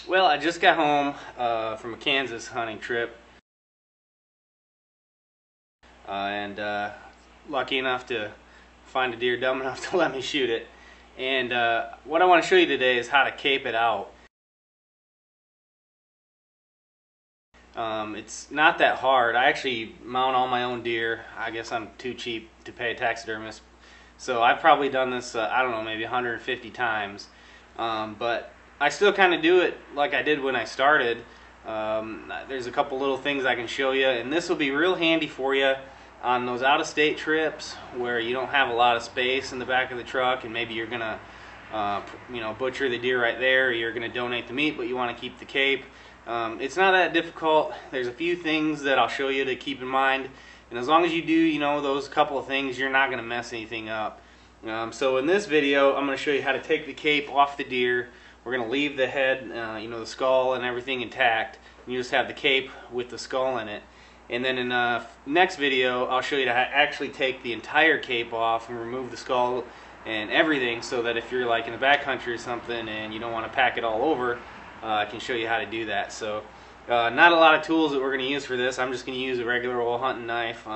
Well, I just got home from a Kansas hunting trip, and lucky enough to find a deer dumb enough to let me shoot it. And what I want to show you today is how to cape it out. It's not that hard. I actually mount all my own deer. I guess I'm too cheap to pay a taxidermist. So I've probably done this, I don't know, maybe 150 times. But I still kind of do it like I did when I started. There's a couple little things I can show you, and this will be real handy for you on those out-of-state trips where you don't have a lot of space in the back of the truck, and maybe you're gonna butcher the deer right there, or you're gonna donate the meat but you want to keep the cape. It's not that difficult. There's a few things that I'll show you to keep in mind, and as long as you do those couple of things, you're not gonna mess anything up. So in this video I'm going to show you how to take the cape off the deer. We're going to leave the head, the skull and everything intact. You just have the cape with the skull in it. And then in the next video I'll show you how to actually take the entire cape off and remove the skull and everything, so that if you're like in the backcountry or something and you don't want to pack it all over, I can show you how to do that. So not a lot of tools that we're going to use for this. I'm just going to use a regular old hunting knife.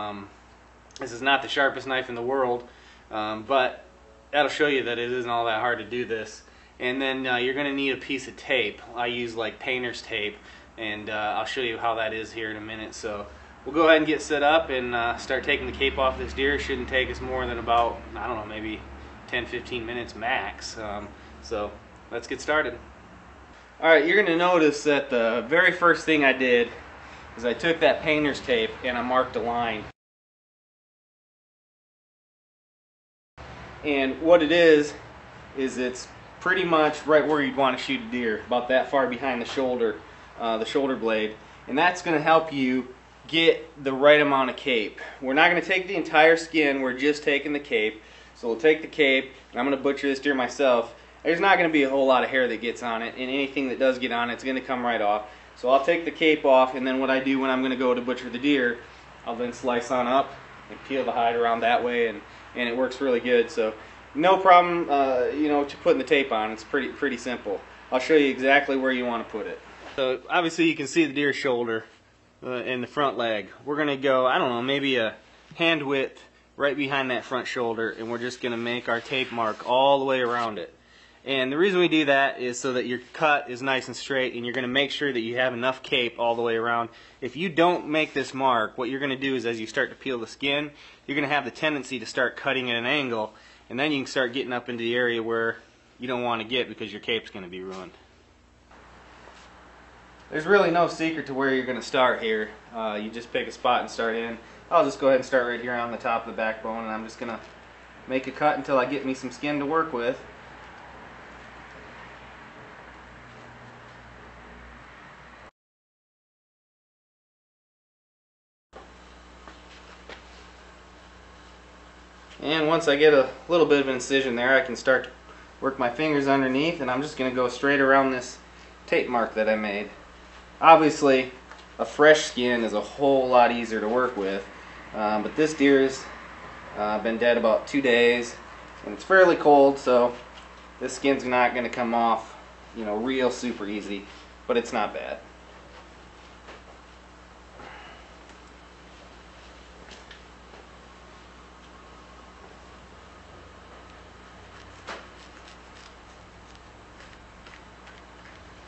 This is not the sharpest knife in the world, but that'll show you that it isn't all that hard to do this. And then you're going to need a piece of tape. I use like painter's tape, and I'll show you how that is here in a minute. So we'll go ahead and get set up and start taking the cape off this deer. It shouldn't take us more than about, I don't know, maybe 10-15 minutes max. So let's get started. Alright, you're going to notice that the very first thing I did is I took that painter's tape and I marked a line. And what it is it's pretty much right where you'd want to shoot a deer, about that far behind the shoulder blade. And that's going to help you get the right amount of cape. We're not going to take the entire skin, we're just taking the cape. So we'll take the cape, and I'm going to butcher this deer myself. There's not going to be a whole lot of hair that gets on it, and anything that does get on it, it's going to come right off. So I'll take the cape off, and then what I do when I'm going to go to butcher the deer, I'll then slice on up and peel the hide around that way, and it works really good. So no problem, to putting the tape on. It's pretty simple. I'll show you exactly where you want to put it. So obviously you can see the deer's shoulder and the front leg. We're going to go, I don't know, maybe a hand width right behind that front shoulder, and we're just going to make our tape mark all the way around it. And the reason we do that is so that your cut is nice and straight, and you're going to make sure that you have enough cape all the way around. If you don't make this mark, what you're going to do is as you start to peel the skin, you're going to have the tendency to start cutting at an angle, and then you can start getting up into the area where you don't want to get because your cape's going to be ruined. There's really no secret to where you're going to start here. You just pick a spot and start in. I'll just go ahead and start right here on the top of the backbone, and I'm just going to make a cut until I get me some skin to work with. And once I get a little bit of an incision there, I can start to work my fingers underneath, and I'm just going to go straight around this tape mark that I made. Obviously, a fresh skin is a whole lot easier to work with, but this deer has been dead about 2 days, and it's fairly cold, so this skin's not going to come off, real super easy, but it's not bad.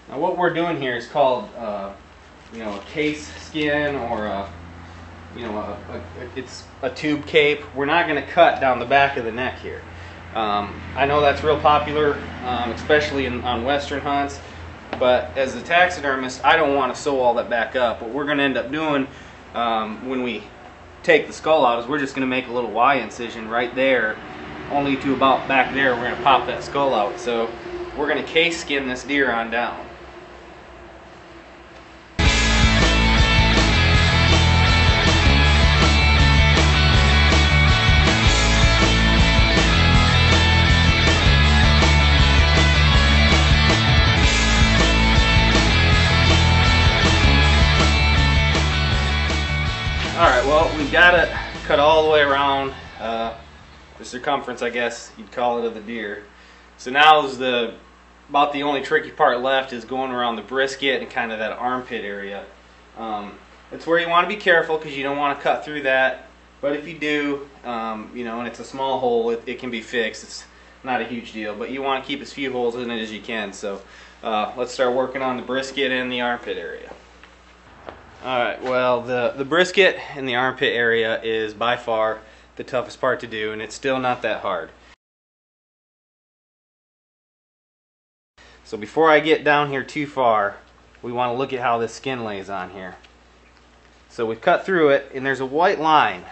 Now what we're doing here is called, a case skin, or it's a tube cape. We're not going to cut down the back of the neck here. I know that's real popular, especially on western hunts, but as a taxidermist, I don't want to sew all that back up. What we're going to end up doing when we take the skull out is we're just going to make a little Y incision right there, only to about back there. We're going to pop that skull out. So we're going to case skin this deer on down. Alright, well, we've got it cut all the way around the circumference, I guess you'd call it, of the deer. So now is the about the only tricky part left is going around the brisket and kind of that armpit area. It's where you want to be careful because you don't want to cut through that. But if you do, you know, and it's a small hole, it can be fixed. It's not a huge deal, but you want to keep as few holes in it as you can. So let's start working on the brisket and the armpit area. Alright, well the brisket and the armpit area is by far the toughest part to do, and it's still not that hard. So before I get down here too far, we want to look at how this skin lays on here. So we've cut through it, and there's a white line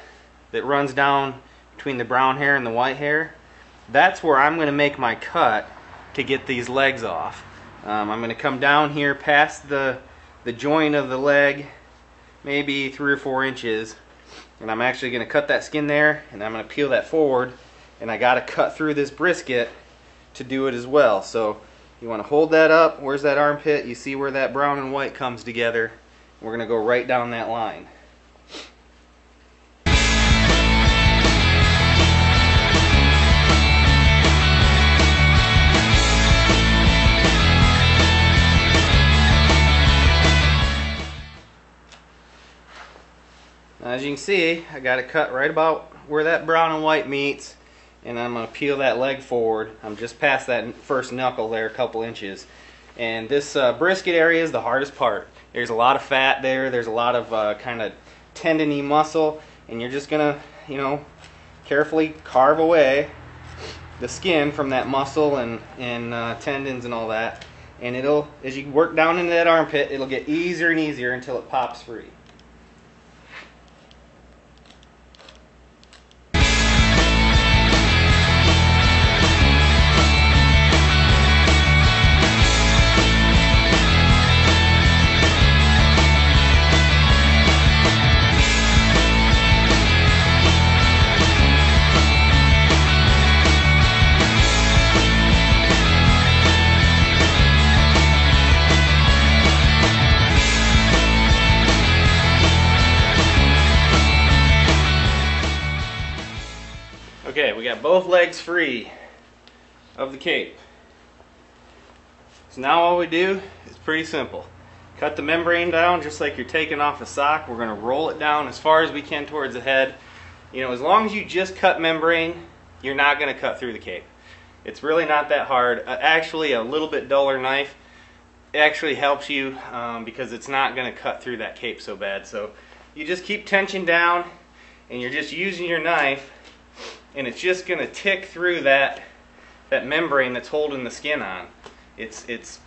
that runs down between the brown hair and the white hair. That's where I'm going to make my cut to get these legs off. I'm going to come down here past the joint of the leg, maybe 3 or 4 inches, and I'm actually going to cut that skin there, and I'm going to peel that forward, and I got to cut through this brisket to do it as well. So you want to hold that up. Where's that armpit? You see where that brown and white comes together. We're going to go right down that line. As you can see, I got it cut right about where that brown and white meets, and I'm going to peel that leg forward. I'm just past that first knuckle there, a couple inches. And this brisket area is the hardest part. There's a lot of fat there, there's a lot of kind of tendony muscle, and you're just going to, you know, carefully carve away the skin from that muscle and tendons and all that. And it'll, as you work down into that armpit, it'll get easier and easier until it pops free. Okay, we got both legs free of the cape. So now all we do is pretty simple. Cut the membrane down just like you're taking off a sock. We're going to roll it down as far as we can towards the head. You know, as long as you just cut membrane, you're not going to cut through the cape. It's really not that hard. Actually, a little bit duller knife actually helps you because it's not going to cut through that cape so bad. So you just keep tension down, and you're just using your knife, and it's just going to tick through that membrane that's holding the skin on. It's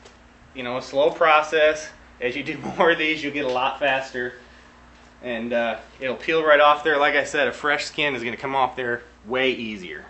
you know, a slow process. As you do more of these, you'll get a lot faster, and it'll peel right off there. Like I said, a fresh skin is going to come off there way easier.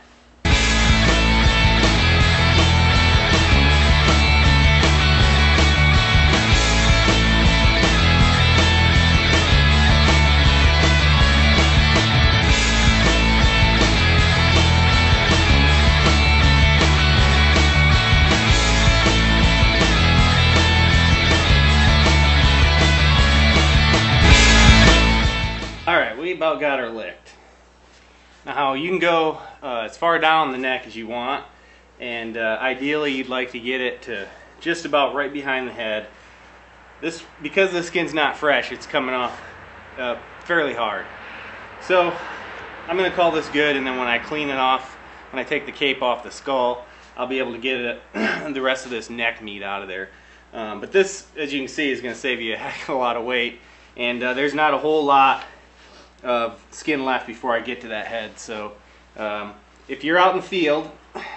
Alright, we about got her licked. Now you can go as far down the neck as you want, and ideally you'd like to get it to just about right behind the head. Because the skin's not fresh, it's coming off fairly hard. So I'm going to call this good, and then when I clean it off, when I take the cape off the skull, I'll be able to get the rest of this neck meat out of there. But this, as you can see, is going to save you a heck of a lot of weight, and there's not a whole lot of skin left before I get to that head. So if you're out in the field,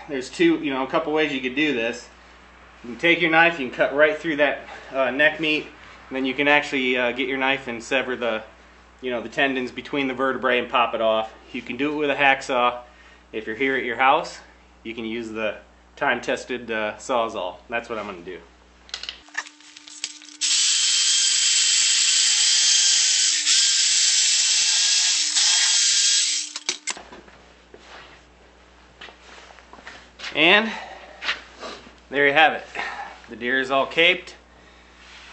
there's a couple ways you could do this. You can take your knife, you can cut right through that neck meat, and then you can actually get your knife and sever the tendons between the vertebrae and pop it off. You can do it with a hacksaw. If you're here at your house, you can use the time-tested Sawzall. That's what I'm going to do. And there you have it. The deer is all caped.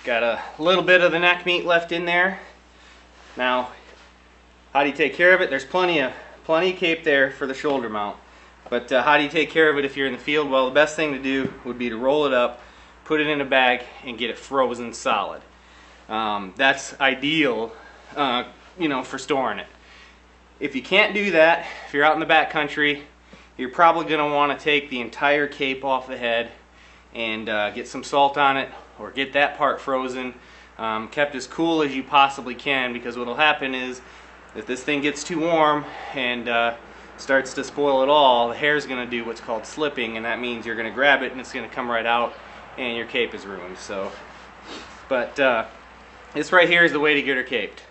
Got a little bit of the neck meat left in there. Now, how do you take care of it? There's plenty of cape there for the shoulder mount. But how do you take care of it if you're in the field? Well, the best thing to do would be to roll it up, put it in a bag, and get it frozen solid. That's ideal, you know, for storing it. If you can't do that, if you're out in the backcountry, you're probably going to want to take the entire cape off the head and get some salt on it, or get that part frozen, kept as cool as you possibly can, because what will happen is if this thing gets too warm and starts to spoil it all, the hair is going to do what's called slipping, and that means you're going to grab it and it's going to come right out and your cape is ruined. So, but this right here is the way to get her caped.